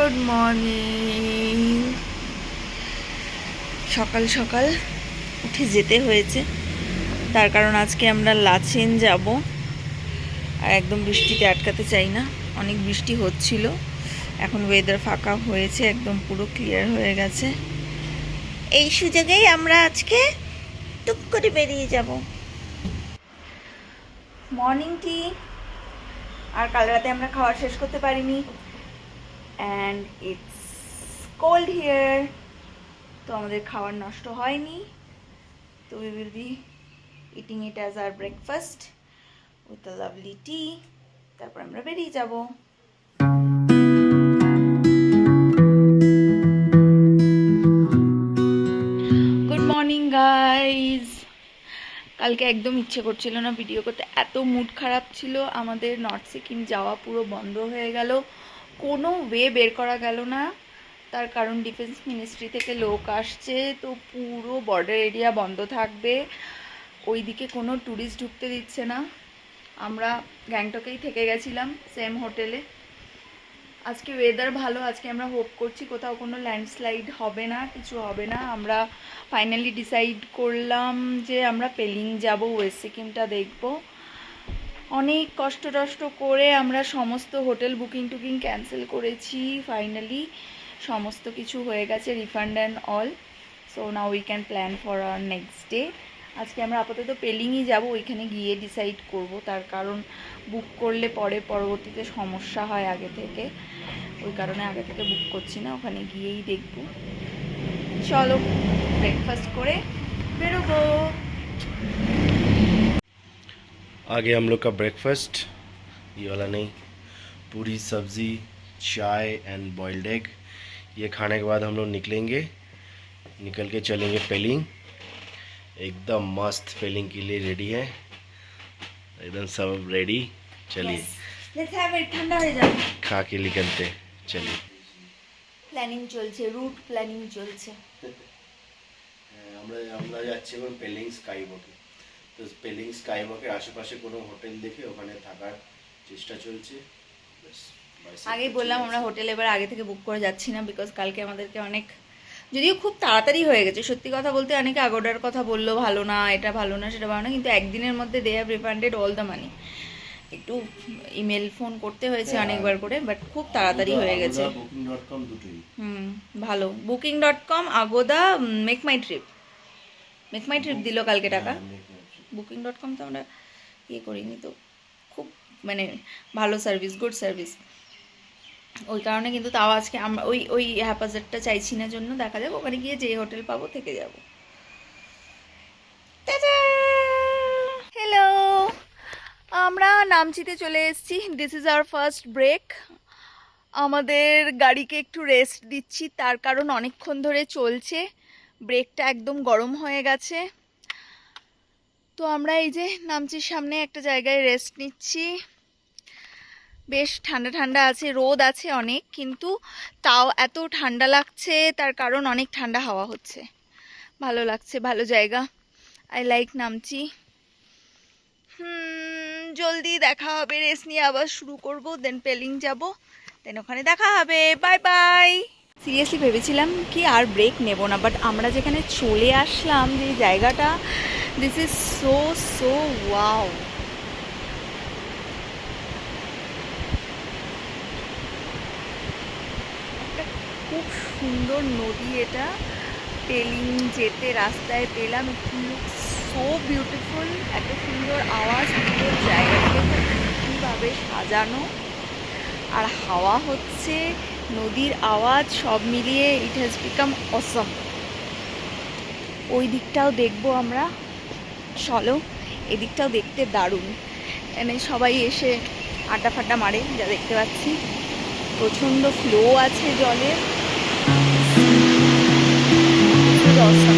Good morning. সকাল সকাল উঠে যেতে হয়েছে, তার কারণ আজকে আমরা লাচেন যাব। আর একদম বৃষ্টিতে আটকাতে চাই না, অনেক বৃষ্টি হচ্ছিল। এখন ওয়েদার ফাঁকা হয়েছে, একদম পুরো ক্লিয়ার হয়ে গেছে। এই সুযোগেই আমরা আজকে টুক করে বেরিয়ে যাব। মর্নিং টি আর কাল রাতে আমরা খাওয়া শেষ করতে পারিনি, অ্যান্ড ইটস কোল্ড হিয়ার। তো আমাদের খাবার নষ্ট হয়নি, তো we will be eating it as our breakfast with a lovely tea. তারপর আমরা বেরিয়ে যাব। Good morning guys. কালকে একদম ইচ্ছে করছিল না ভিডিও করতে, এত মুড খারাপ ছিল। আমাদের নর্থ সিকিম যাওয়া পুরো বন্ধ হয়ে গেল, কোনো ওয়ে বের করা গেল না। তার কারণ ডিফেন্স মিনিস্ট্রি থেকে লোক আসছে, তো পুরো বর্ডার এরিয়া বন্ধ থাকবে, ওইদিকে কোনো ট্যুরিস্ট ঢুকতে দিচ্ছে না। আমরা গ্যাংটকেই থেকে গেছিলাম সেম হোটেলে। আজকে ওয়েদার ভালো, আজকে আমরা হোপ করছি কোথাও কোনো ল্যান্ডস্লাইড হবে না, কিছু হবে না। আমরা ফাইনালি ডিসাইড করলাম যে আমরা পেলিং যাব, ওয়েস্ট সিকিমটা দেখব। অনেক কষ্ট টষ্ট করে আমরা সমস্ত হোটেল বুকিং টুকিং ক্যান্সেল করেছি। ফাইনালি সমস্ত কিছু হয়ে গেছে, refund and all. So now we can plan for our next day. আজকে আমরা আপাতত পেলিংই যাব, ওইখানে গিয়ে ডিসাইড করব। তার কারণ বুক করলে পরে পরবর্তীতে সমস্যা হয় আগে থেকে, ওই কারণে আগে থেকে বুক করছি না, ওখানে গিয়েই দেখব। চলো ব্রেকফাস্ট করে বেরোবো। आगे हम लोग का ब्रेकफास्ट ये वाला नहीं, पूरी सब्ज़ी चाय एंड बॉइल्ड एग। ये खाने के बाद हम लोग निकलेंगे, निकल के चलेंगे पेलिंग। एकदम मस्त पेलिंग के लिए रेडी है, एकदम सब रेडी। चलिए ঠান্ডা হয়ে যাবে, खा के निकलते, चलिए। প্ল্যানিং চলছে, রুট প্ল্যানিং চলছে। আমরা যাচ্ছি এখন পেলিং স্কাই ওয়াকে। তো পেলিং স্কাই ওয়াকের আশেপাশে কোনো হোটেল দেখে ওখানে থাকার চেষ্টা চলছে। আগেই বললাম আমরা হোটেল এবার আগে থেকে বুক করে যাচ্ছি না, বিকজ কালকে আমাদেরকে অনেক, যদিও খুব তাড়াতাড়ি হয়ে গেছে সত্যি কথা বলতে, অনেকে আগোডার কথা বললো ভালো না, এটা ভালো না, সেটা ভালো না, কিন্তু একদিনের মধ্যে they have refunded all the money. একটু ইমেল ফোন করতে হয়েছে অনেকবার করে, বাট খুব তাড়াতাড়ি হয়ে গেছে। booking.com দুটোই ভালো। বুকিং.com, আগোদা, মেক মাই ট্রিপ। মেক মাই ট্রিপ দিল কালকে টাকা। বুকিং.com তো আমরা ইয়ে করিনি, তো খুব মানে ভালো সার্ভিস, গুড সার্ভিস। ওই কারণে কিন্তু তাও আজকে আমরা ওই ওই হ্যাপাজারটা চাইছি না, জন্য দেখা যাক ওখানে গিয়ে যে হোটেল পাবো থেকে যাব। হ্যালো, আমরা নামচিতে চলে এসেছি। This is our first break. আমাদের গাড়িকে একটু রেস্ট দিচ্ছি, তার কারণ অনেকক্ষণ ধরে চলছে, ব্রেকটা একদম গরম হয়ে গেছে। তো আমরা এই যে নামচির সামনে একটা জায়গায় রেস্ট নিচ্ছি। বেশ ঠান্ডা ঠান্ডা আছে, রোদ আছে অনেক, কিন্তু তাও এত ঠান্ডা লাগছে, তার কারণ অনেক ঠান্ডা হাওয়া হচ্ছে, ভালো লাগছে, ভালো জায়গা। I like Namchi. জলদি দেখা হবে, রেস্ট নিয়ে আবার শুরু করব, দেন পেলিং যাব, দেন ওখানে দেখা হবে। Bye bye. সিরিয়াসলি ভেবেছিলাম কি আর ব্রেক নেব না, বাট আমরা যেখানে চলে আসলাম, যে জায়গাটা, this is so so wow. একটা খুব সুন্দর নদী এটা, পেলিং যেতে রাস্তায় পেলাম, সো বিউটিফুল, এত সুন্দর আওয়াজ, সুন্দর জায়গাটাকে কীভাবে সাজানো, আর হাওয়া হচ্ছে, নদীর আওয়াজ, সব মিলিয়ে ইট হ্যাজ বিকাম অসম। ওই দিকটাও দেখবো আমরা, চলো এদিকটাও দেখতে দারুণ। এখানে সবাই এসে আড্ডা ফাড্ডা মারে, যা দেখতে পাচ্ছি, প্রচণ্ড ফ্লো আছে জলের, অসম।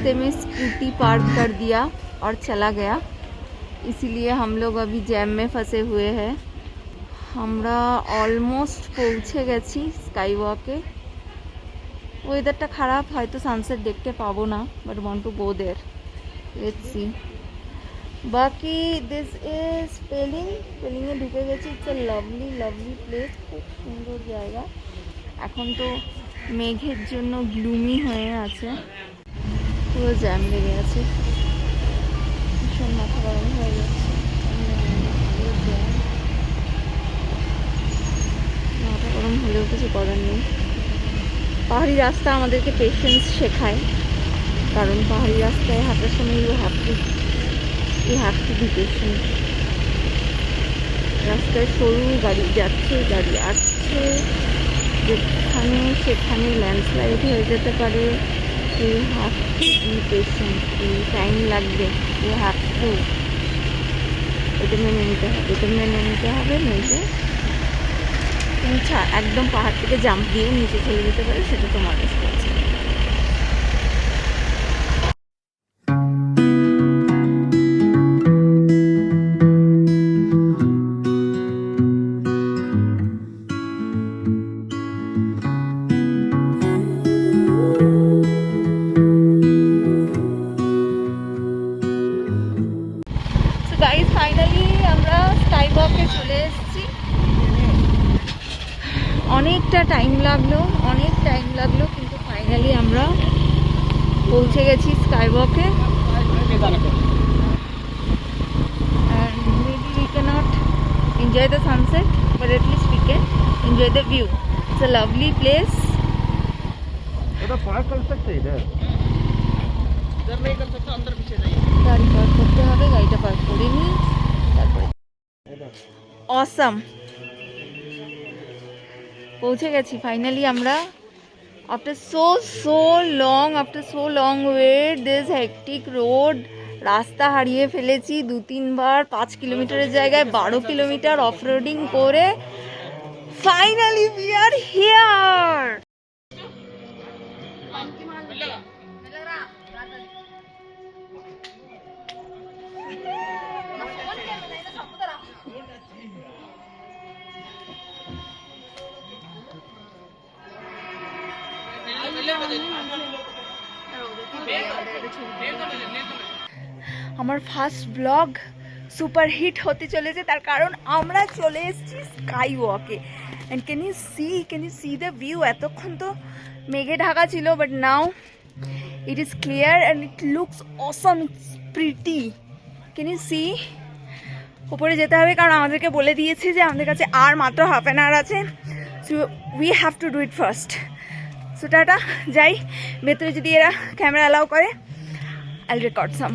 रास्ते में स्कूटी पार्क कर दिया और चला गया, इसीलिए हम लोग अभी जैम में फंसे हुए हैं। আমরা অলমোস্ট পৌঁছে গেছি স্কাই ওয়াকে। ওয়েদারটা খারাপ, হয়তো সানসেট দেখতে পাবো না, but want to go there, let's see. বাকি দিস ইজ পেলিংয়ে ঢুকে গেছি। It's a lovely lovely place, খুব সুন্দর জায়গা। এখন তো মেঘের জন্য গ্লুমি হয়ে আছে, পুরো জ্যাম লেগে আছে, ভীষণ মাথা গরম হয়ে যাচ্ছে। মাথা গরম হলেও কিছু করার নেই। পাহাড়ি রাস্তা আমাদেরকে পেশেন্স শেখায়, কারণ পাহাড়ি রাস্তায় হাঁটার সময় you have to be patient. রাস্তায় সরু, গাড়ি যাচ্ছে, গাড়ি আসছে, যেখানে সেখানে ল্যান্ডস্লাইড হয়ে যেতে পারে। You have to be patient, time লাগবে, ইউ হ্যাভ টু, এটা মেনে নিতে হবে। নইলে তুমি একদম পাহাড় থেকে জাম্প দিয়ে নিচে চলে যেতে পারে, সেটা তোমার রেসপন্সিবিলিটি। গাইস ফাইনালি আমরা স্কাই ওয়াকে চলে এসেছি। অনেকটা টাইম লাগলো, কিন্তু ফাইনালি আমরা পৌঁছে গেছি স্কাই ওয়াকে। And maybe we cannot enjoy the sunset, but at least we can enjoy the view. It's a lovely place. तो पार्क कर सकते हैं इधर नहीं कर सकते, अंदर पीछे जाइए। গাড়ি পার্ক করতে হবে, গাড়িটা পার্ক করে নিই তারপরে। অসাম, পৌঁছে গেছি ফাইনালি আমরা। After so long wait, this hectic road, রাস্তা হারিয়ে ফেলেছি 2-3 বার। 5 কিলোমিটারের জায়গায় 12 কিলোমিটার অফ রোডিং করে ফাইনালি উই আর হিয়ার। আমার ফার্স্ট ব্লগ সুপার হিট হতে চলেছে, তার কারণ আমরা চলে এসেছি স্কাই ওয়াকে। And can you see the view? এতক্ষণ তো মেঘে ঢাকা ছিল, but now it is clear and it looks awesome, it's pretty. Can you see? উপরে যেতে হবে, কারণ আমাদেরকে বলে দিয়েছে যে আমাদের কাছে আর মাত্র হাফ অ্যান আওয়ার আছে, so we have to do it first. So tata, যাই। ভেতরে যদি এরা ক্যামেরা অ্যালাউ করে, আইল রেকর্ড সাম।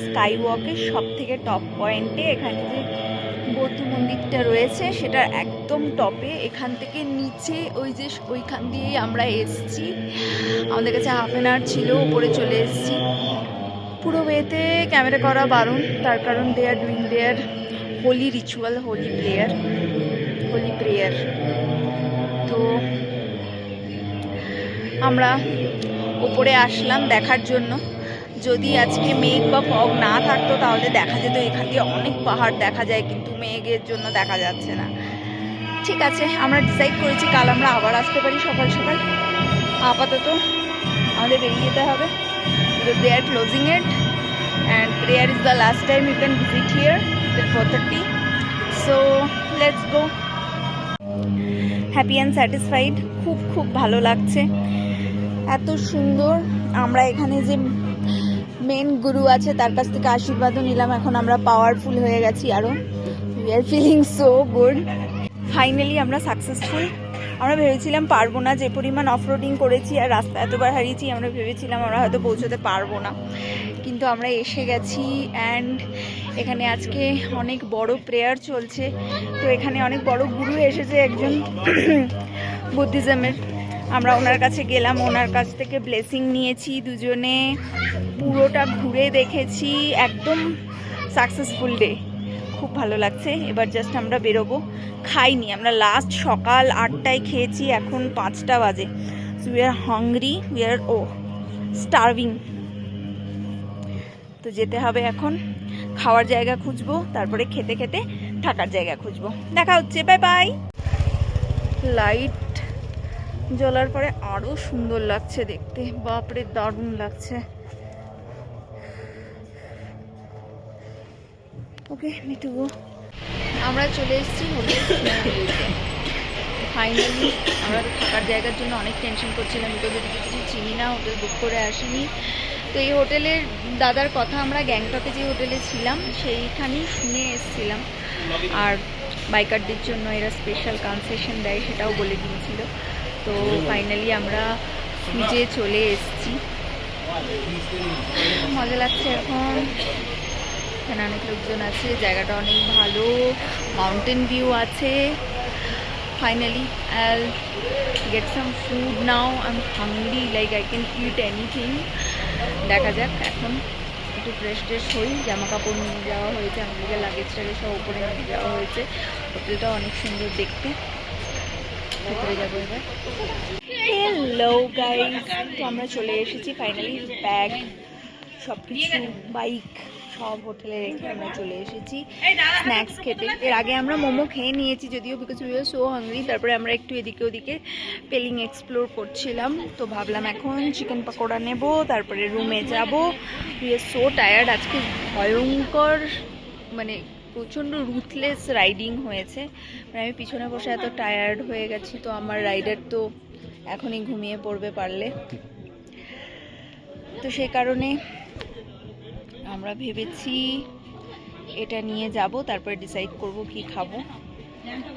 স্কাই ওয়াকের সব থেকে টপ পয়েন্টে, এখানে যে বৌদ্ধ মন্দিরটা রয়েছে সেটার একদম টপে। এখান থেকে নিচে ওইখান দিয়েই আমরা এসেছি। আমাদের কাছে হাফ অ্যান আওয়ার ছিল, উপরে চলে এসেছি। পুরো ওয়েতে ক্যামেরা করা বারণ, তার কারণ they are doing their holy ritual, holy prayer. তো আমরা উপরে আসলাম দেখার জন্য। যদি আজকে মেঘ বা ফগ না থাকতো তাহলে দেখা যেত, এখান দিয়ে অনেক পাহাড় দেখা যায়, কিন্তু মেঘের জন্য দেখা যাচ্ছে না। ঠিক আছে, আমরা ডিসাইড করেছি কাল আমরা আবার আসতে পারি সকাল সকাল। আপাতত আমাদের বেরিয়ে যেতে হবে, because they are closing it and prayer is the last time you can visit here till 4:30. So let's go. Happy and satisfied, খুব ভালো লাগছে। এত সুন্দর। আমরা এখানে যে মেন গুরু আছে তার কাছ থেকে আশীর্বাদও নিলাম, এখন আমরা পাওয়ারফুল হয়ে গেছি আরও। We are feeling so good. Finally আমরা সাকসেসফুল। আমরা ভেবেছিলাম পারবো না, যে পরিমাণ অফরোডিং করেছি আর রাস্তা এতবার হারিয়েছি, আমরা ভেবেছিলাম আমরা হয়তো পৌঁছতে পারবো না, কিন্তু আমরা এসে গেছি। অ্যান্ড এখানে আজকে অনেক বড় প্রেয়ার চলছে, তো এখানে অনেক বড় গুরু এসেছে একজন বুদ্ধিজমের। আমরা ওনার কাছে গেলাম, ওনার কাছ থেকে ব্লেসিং নিয়েছি দুজনে, পুরোটা ঘুরে দেখেছি, একদম সাকসেসফুল ডে। খুব ভালো লাগছে। এবার জাস্ট আমরা বেরোবো। খাইনি, আমরা লাস্ট সকাল 8টায় খেয়েছি, এখন 5টা বাজে। So we are hungry, we are starving. তো যেতে হবে এখন, খাওয়ার জায়গা খুঁজবো, তারপরে খেতে খেতে থাকার জায়গা খুঁজবো। দেখা হচ্ছে, বাই বাই। লাইট জ্বলার পরে আরো সুন্দর লাগছে দেখতে, বাপরে দারুণ লাগছে। ওকে, মিটু গো। আমরা চলে এসেছি হোটেল ফাইনালি। আমরা তো থাকার জায়গার জন্য অনেক টেনশন করছিলাম, বিকজ এদিকে কিছু চিনি না, হোটেল বুক করে আসিনি। তো এই হোটেলের দাদার কথা, আমরা গ্যাংটকে যে হোটেলে ছিলাম সেইখানেই শুনে এসেছিলাম, আর বাইকারদের জন্য এরা স্পেশাল কনসেশন দেয় সেটাও বলে দিয়েছিল। তো ফাইনালি আমরা খুঁজে চলে এসেছি, মজা লাগছে এখন। এখানে অনেক লোকজন আছে, জায়গাটা অনেক ভালো, মাউন্টেন ভিউ আছে। Finally I'll get some food now. I'm hungry, like I can eat anything. দেখা যাক, এখন একটু ফ্রেশ ট্রেশ হই। জামা কাপড় নিয়ে যাওয়া হয়েছে, আমাদের লাগেজ টাগেজ সব উপরে নিয়ে যাওয়া হয়েছে। হোটেলটা অনেক সুন্দর দেখতে। ভেতরে যাবো এবার। হ্যালো গাইস, তো আমরা চলে এসেছি ফাইনালি। ব্যাগ সব কিছু, বাইক সব হোটেলে রেখে আমরা চলে এসেছি স্ন্যাক্স খেতে। এর আগে আমরা মোমো খেয়ে নিয়েছি যদিও, because we are so hungry. তারপরে আমরা একটু এদিকে ওদিকে পেলিং এক্সপ্লোর করছিলাম, তো ভাবলাম এখন চিকেন পকোড়া নেব, তারপরে রুমে যাব। উই আর সো টায়ার্ড, আজকে ভয়ঙ্কর, মানে প্রচণ্ড রুথলেস রাইডিং হয়েছে। মানে আমি পিছনে বসে এত টায়ার্ড হয়ে গেছি, তো আমার রাইডার তো এখনই ঘুমিয়ে পড়বে পারলে। তো সেই কারণে আমরা ভেবেছি এটা নিয়ে যাব, তারপরে ডিসাইড করব কি খাবো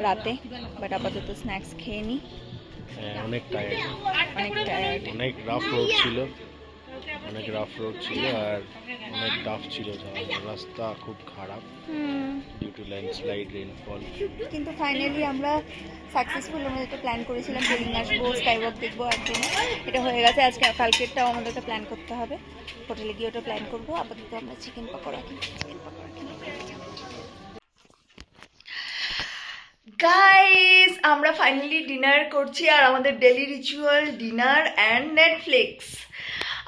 রাতে। বাট আপাতত স্ন্যাক্স খেয়ে নিই। অনেক টায়ার্ড, অনেক টায়ার্ড, অনেক রাফ রোড ছিল, আর অনেক টাফ ছিল, রাস্তা খুব খারাপ ডিউ টু ল্যান্ডস্লাইড, রেনফল। কিন্তু ফাইনালি আমরা সাকসেসফুল। আমরা যেটা প্ল্যান করেছিলাম, পেলিং আসবো, স্কাইওয়াক দেখবো, একদিন এটা হয়ে গেছে। আজকে কালকেরটাও আমাদেরকে প্ল্যান করতে হবে, হোটেলে গিয়ে ওটা প্ল্যান করবো। আপাতত আমরা চিকেন পকোড়া কিনি। গাইস, আমরা ফাইনালি ডিনার করছি, আর আমাদের daily ritual dinner and Netflix.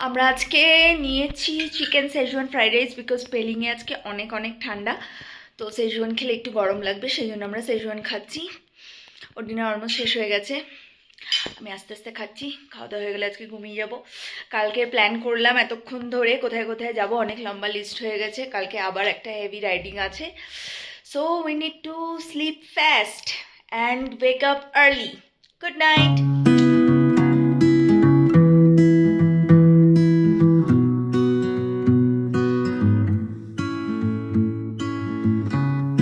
আমরা আজকে নিয়েছি chicken schezwan fried rice, because পেলিংয়ে আজকে অনেক অনেক ঠান্ডা, তো সেজওয়ান খেলে একটু গরম লাগবে, সেই জন্য আমরা সেজওয়ান খাচ্ছি। ওর ডিনার অলমোস্ট শেষ হয়ে গেছে, আমি আস্তে আস্তে খাচ্ছি। খাওয়া দাওয়া হয়ে গেলে আজকে ঘুমিয়ে যাব। কালকে প্ল্যান করলাম এতক্ষণ ধরে কোথায় কোথায় যাব, অনেক লম্বা লিস্ট হয়ে গেছে। কালকে আবার একটা হেভি রাইডিং আছে, so we need to sleep fast and wake up early. Good night.